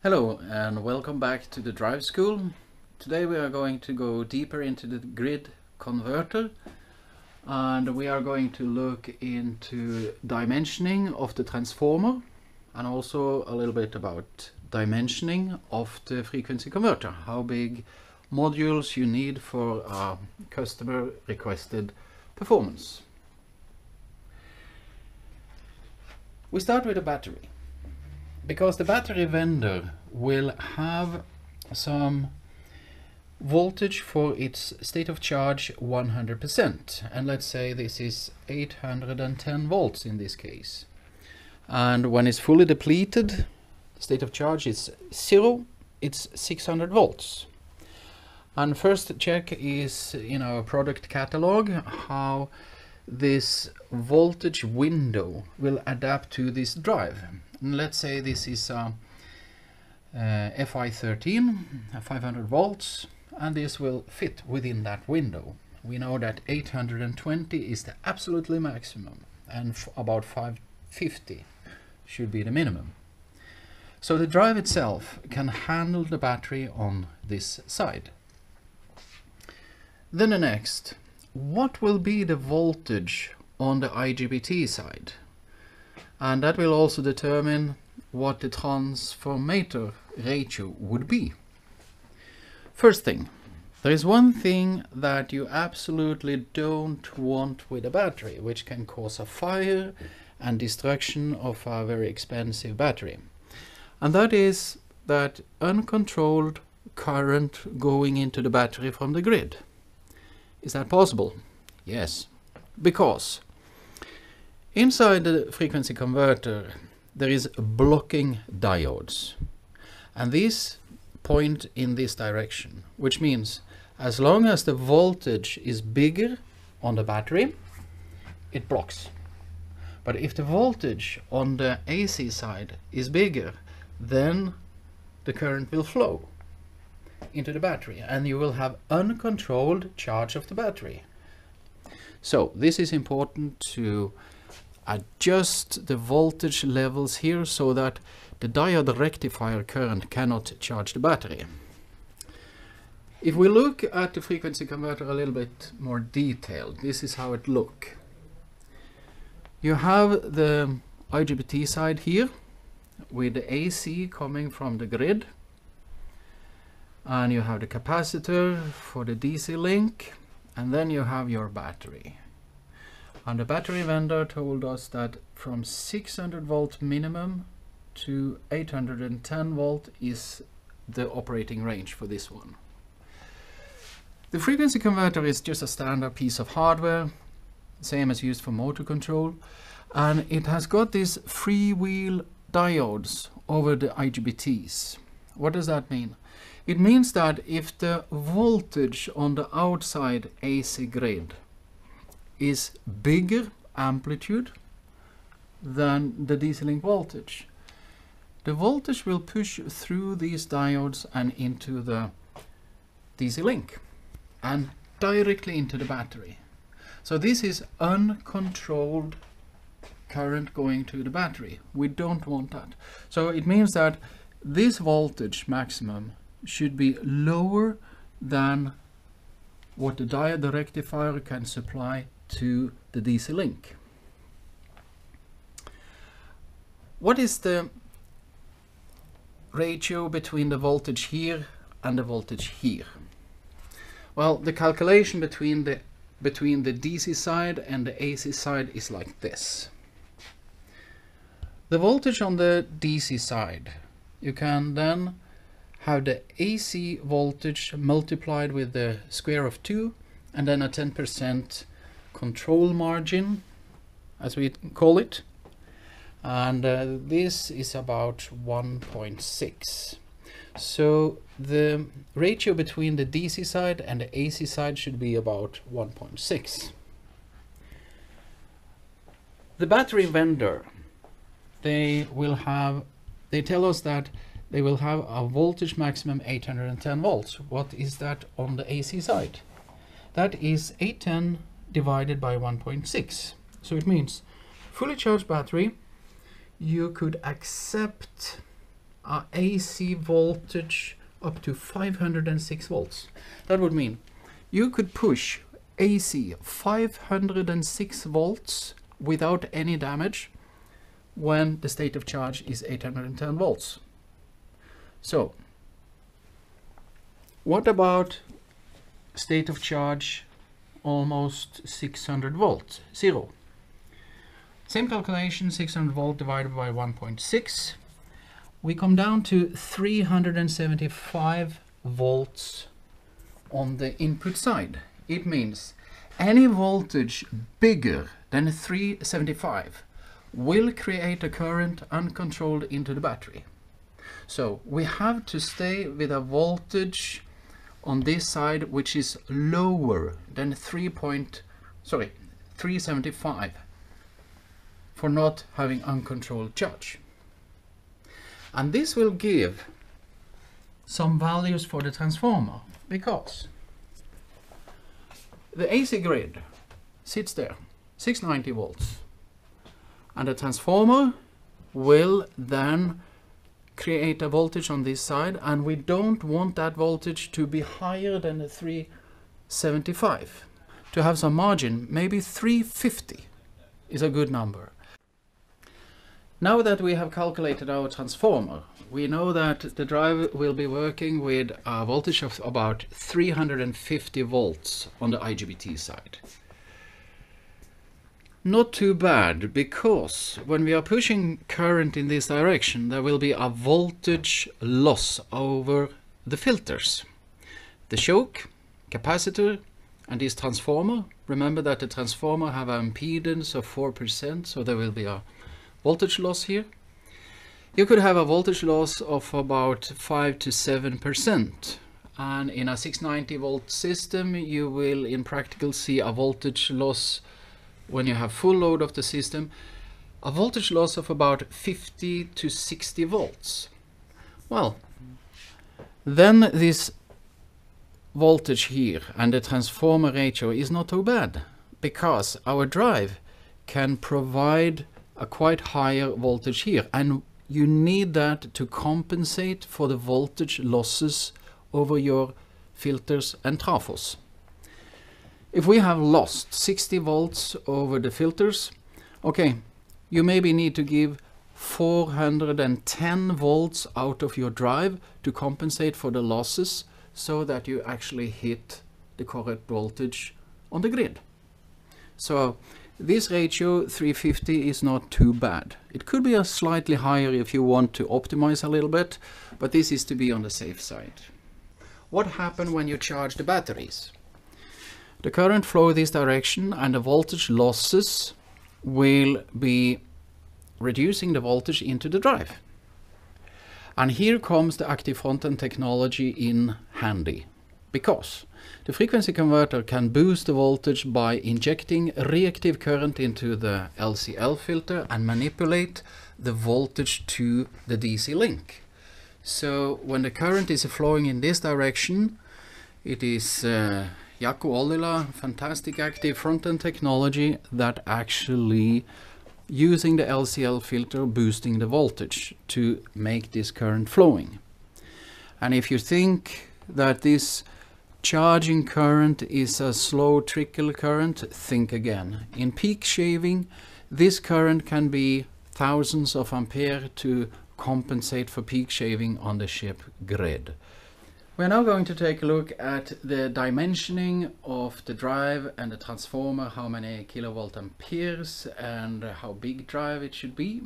Hello and welcome back to the Drive School. Today we are going to go deeper into the grid converter and we are going to look into dimensioning of the transformer and also a little bit about dimensioning of the frequency converter, how big modules you need for a customer requested performance. We start with a battery, because the battery vendor will have some voltage for its state of charge 100%, and let's say this is 810 volts in this case, and when it's fully depleted, state of charge is 0, it's 600 volts. And first check is in our product catalog how this voltage window will adapt to this drive. And let's say this is a FI13, 500 volts, and this will fit within that window. We know that 820 is the absolutely maximum, and about 550 should be the minimum. So the drive itself can handle the battery on this side. Then the next, what will be the voltage on the IGBT side? And that will also determine what the transformator ratio would be. First thing, there is one thing that you absolutely don't want with a battery, which can cause a fire and destruction of a very expensive battery. And that is that uncontrolled current going into the battery from the grid. Is that possible? Yes, because inside the frequency converter there is blocking diodes, and these point in this direction, which means as long as the voltage is bigger on the battery, it blocks. But if the voltage on the AC side is bigger, then the current will flow into the battery and you will have uncontrolled charge of the battery. So this is important to adjust the voltage levels here so that the diode rectifier current cannot charge the battery. If we look at the frequency converter a little bit more detailed, this is how it looks. You have the IGBT side here with the AC coming from the grid, and you have the capacitor for the DC link, and then you have your battery. And the battery vendor told us that from 600 volt minimum to 810 volt is the operating range for this one. The frequency converter is just a standard piece of hardware, same as used for motor control, and it has got these freewheel diodes over the IGBTs. What does that mean? It means that if the voltage on the outside AC grid is bigger amplitude than the DC link voltage, the voltage will push through these diodes and into the DC link and directly into the battery. So this is uncontrolled current going to the battery. We don't want that. So it means that this voltage maximum should be lower than what the diode rectifier can supply to the DC link. What is the ratio between the voltage here and the voltage here? Well, the calculation between the DC side and the AC side is like this. The voltage on the DC side, you can then have the AC voltage multiplied with the square of 2 and then a 10% control margin, as we call it, and this is about 1.6. So the ratio between the DC side and the AC side should be about 1.6. The battery vendor, they tell us that they will have a voltage maximum 810 volts. What is that on the AC side? That is 810 divided by 1.6. So it means fully charged battery, you could accept a AC voltage up to 506 volts. That would mean you could push AC 506 volts without any damage when the state of charge is 810 volts. So, what about state of charge almost 600 volts, 0? Same calculation, 600 volt divided by 1.6. We come down to 375 volts on the input side. It means any voltage bigger than 375 will create a current uncontrolled into the battery. So we have to stay with a voltage on this side which is lower than 375 for not having uncontrolled charge. And this will give some values for the transformer, because the AC grid sits there, 690 volts, and the transformer will then create a voltage on this side, and we don't want that voltage to be higher than the 375. To have some margin, maybe 350 is a good number. Now that we have calculated our transformer, we know that the drive will be working with a voltage of about 350 volts on the IGBT side. Not too bad, because when we are pushing current in this direction, there will be a voltage loss over the filters. The choke, capacitor, and this transformer. Remember that the transformer have an impedance of 4%, so there will be a voltage loss here. You could have a voltage loss of about 5 to 7%, and in a 690 volt system you will in practical see a voltage loss, when you have full load of the system, a voltage loss of about 50 to 60 volts. Well, then this voltage here and the transformer ratio is not too bad, because our drive can provide a quite higher voltage here, and you need that to compensate for the voltage losses over your filters and trafos. If we have lost 60 volts over the filters, okay, you maybe need to give 410 volts out of your drive to compensate for the losses, so that you actually hit the correct voltage on the grid. So this ratio 350 is not too bad. It could be a slightly higher if you want to optimize a little bit, but this is to be on the safe side. What happens when you charge the batteries? The current flow this direction, and the voltage losses will be reducing the voltage into the drive. And here comes the active front-end technology in handy, because the frequency converter can boost the voltage by injecting reactive current into the LCL filter and manipulate the voltage to the DC link. So when the current is flowing in this direction, it is Jaakko Ollila, fantastic active front-end technology that actually using the LCL filter boosting the voltage to make this current flowing. And if you think that this charging current is a slow trickle current, think again. In peak shaving, this current can be thousands of ampere to compensate for peak shaving on the ship grid. We're now going to take a look at the dimensioning of the drive and the transformer, how many kilovolt amperes and how big drive it should be.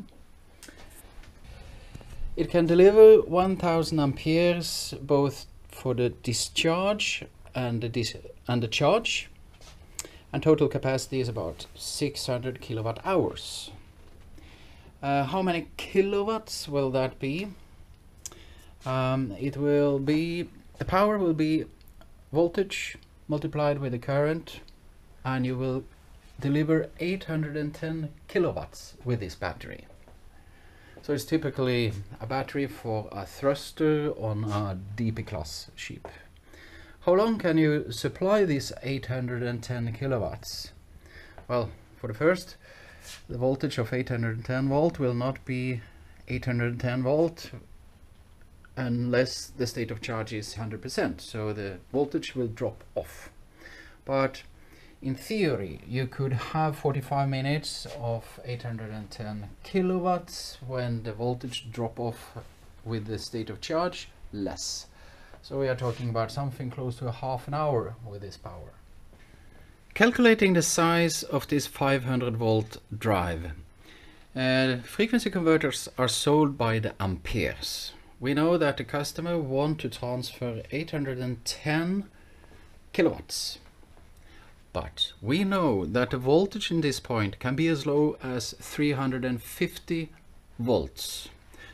It can deliver 1000 amperes both for the discharge and the charge, and total capacity is about 600 kilowatt hours. How many kilowatts will that be? The power will be voltage multiplied with the current, and you will deliver 810 kilowatts with this battery. So it's typically a battery for a thruster on a DP class ship. How long can you supply this 810 kilowatts? Well, for the first, the voltage of 810 volt will not be 810 volt unless the state of charge is 100%, so the voltage will drop off. But in theory, you could have 45 minutes of 810 kilowatts when the voltage drop off with the state of charge less. So we are talking about something close to a half an hour with this power. Calculating the size of this 500 volt drive. Frequency converters are sold by the amperes. We know that the customer wants to transfer 810 kilowatts. But we know that the voltage in this point can be as low as 350 volts.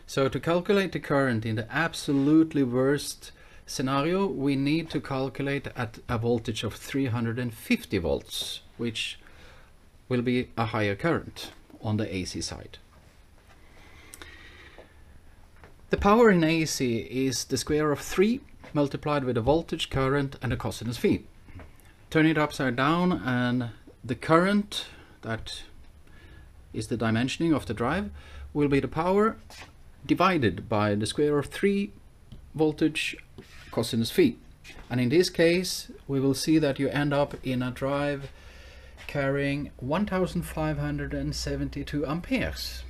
So to calculate the current in the absolutely worst scenario, we need to calculate at a voltage of 350 volts, which will be a higher current on the AC side. The power in AC is the square of 3 multiplied with the voltage, current and the cosinus phi. Turn it upside down and the current, that is the dimensioning of the drive, will be the power divided by the square of 3 voltage cosinus phi. And in this case we will see that you end up in a drive carrying 1572 amperes.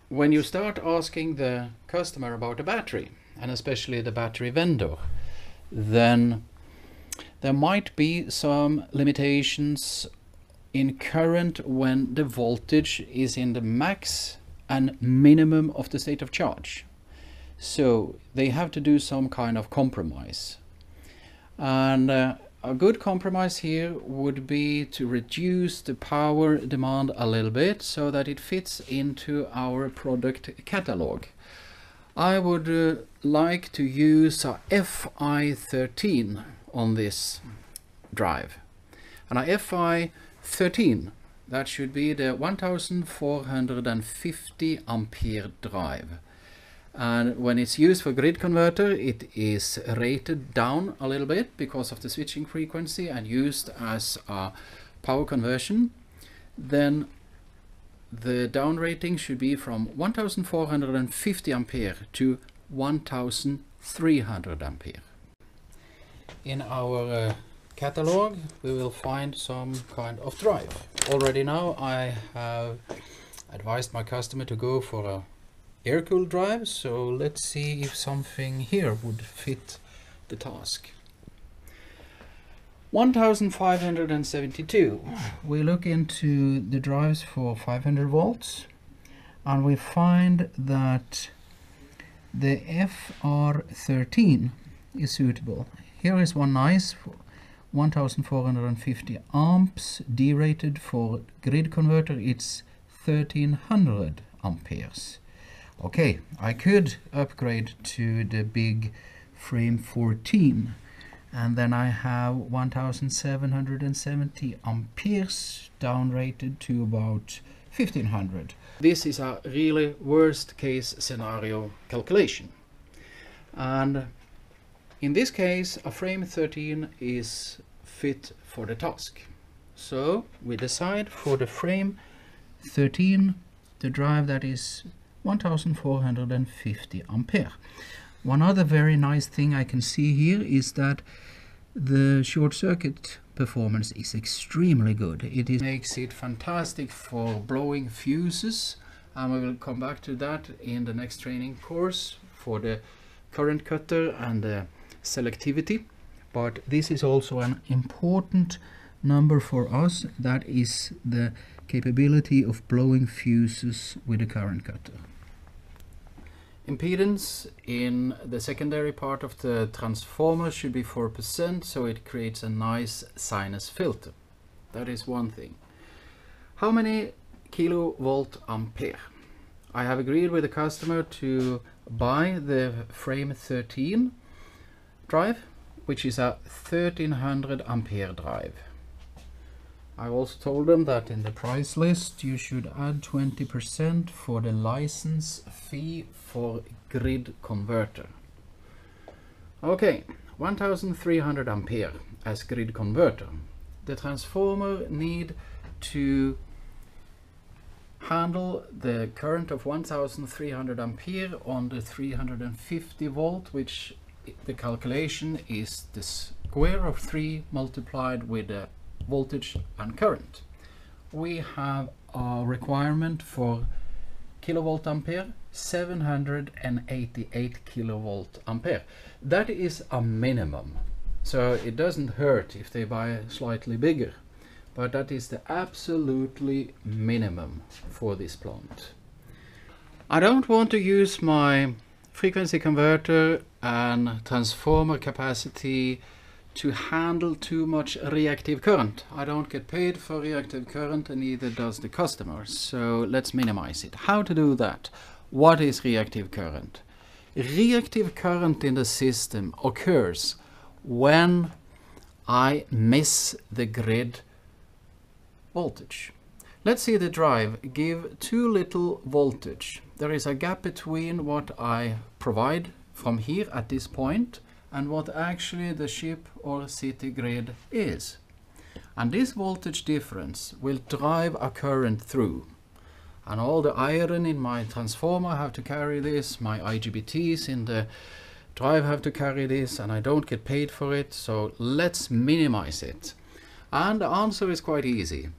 When you start asking the customer about the battery, and especially the battery vendor, then there might be some limitations in current when the voltage is in the max and minimum of the state of charge. So they have to do some kind of compromise. And a good compromise here would be to reduce the power demand a little bit so that it fits into our product catalog. I would like to use a FI13 on this drive. And a FI13, that should be the 1450 ampere drive. And when it's used for grid converter, it is rated down a little bit because of the switching frequency and used as a power conversion. Then the down rating should be from 1450 ampere to 1300 ampere. In our catalog we will find some kind of drive. Already now I have advised my customer to go for a air-cooled drive, so let's see if something here would fit the task. 1572. We look into the drives for 500 volts and we find that the FR13 is suitable. Here is one nice 1450 amps, D-rated for grid converter, it's 1300 amperes. Okay, I could upgrade to the big frame 14 and then I have 1770 amperes down rated to about 1500. This is a really worst case scenario calculation. And in this case a frame 13 is fit for the task. So we decide for the frame 13 the drive that is 1450 ampere. One other very nice thing I can see here is that the short circuit performance is extremely good. It makes it fantastic for blowing fuses, and we will come back to that in the next training course for the current cutter and the selectivity. But this is also an important number for us, that is the capability of blowing fuses with the current cutter. Impedance in the secondary part of the transformer should be 4%, so it creates a nice sinus filter. That is one thing. How many kilovolt ampere? I have agreed with the customer to buy the frame 13 drive, which is a 1300 ampere drive. I also told them that in the price list you should add 20% for the license fee for grid converter. Okay, 1300 ampere as grid converter. The transformer need to handle the current of 1300 ampere on the 350 volt, which the calculation is the square of 3 multiplied with the voltage and current. We have a requirement for kilovolt ampere, 788 kilovolt ampere. That is a minimum, so it doesn't hurt if they buy slightly bigger, but that is the absolutely minimum for this plant. I don't want to use my frequency converter and transformer capacity to handle too much reactive current. I don't get paid for reactive current, and neither does the customer, so let's minimize it. How to do that? What is reactive current? Reactive current in the system occurs when I miss the grid voltage. Let's see the drive give too little voltage. There is a gap between what I provide from here at this point and what actually the ship or city grid is. And this voltage difference will drive a current through. And all the iron in my transformer have to carry this, my IGBTs in the drive have to carry this, and I don't get paid for it, so let's minimize it. And the answer is quite easy.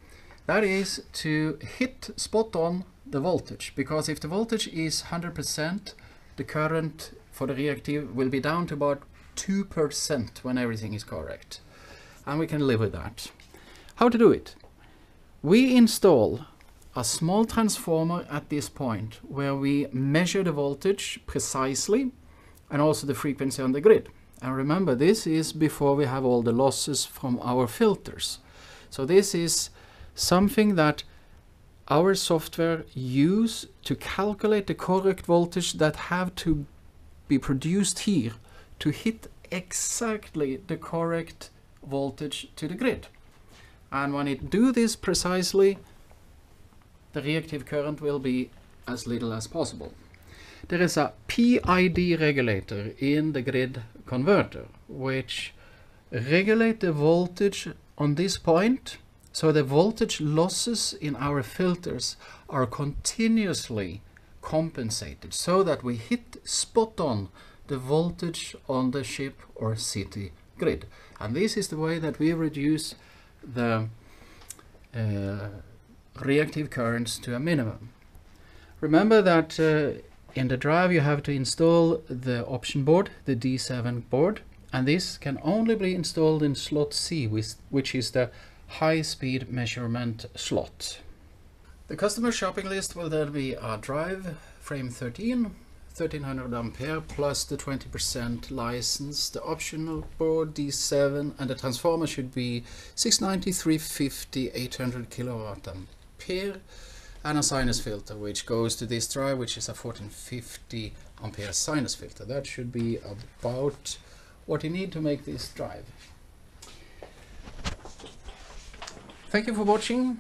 That is to hit spot on the voltage, because if the voltage is 100%, the current for the reactive will be down to about 2% when everything is correct. And we can live with that. How to do it? We install a small transformer at this point where we measure the voltage precisely and also the frequency on the grid. And remember, this is before we have all the losses from our filters. So this is something that our software use to calculate the correct voltage that have to be produced here to hit exactly the correct voltage to the grid. And when it do this precisely, the reactive current will be as little as possible. There is a PID regulator in the grid converter which regulate the voltage on this point, so the voltage losses in our filters are continuously compensated so that we hit spot on the voltage on the ship or city grid. And this is the way that we reduce the reactive currents to a minimum. Remember that in the drive you have to install the option board, the D7 board, and this can only be installed in slot C, which is the high-speed measurement slot. The customer shopping list will then be a drive, frame 13, 1300 ampere plus the 20% license, the optional board D7, and the transformer should be 690, 350, 800 kilowatt ampere, and a sinus filter which goes to this drive, which is a 1450 ampere sinus filter. That should be about what you need to make this drive. Thank you for watching.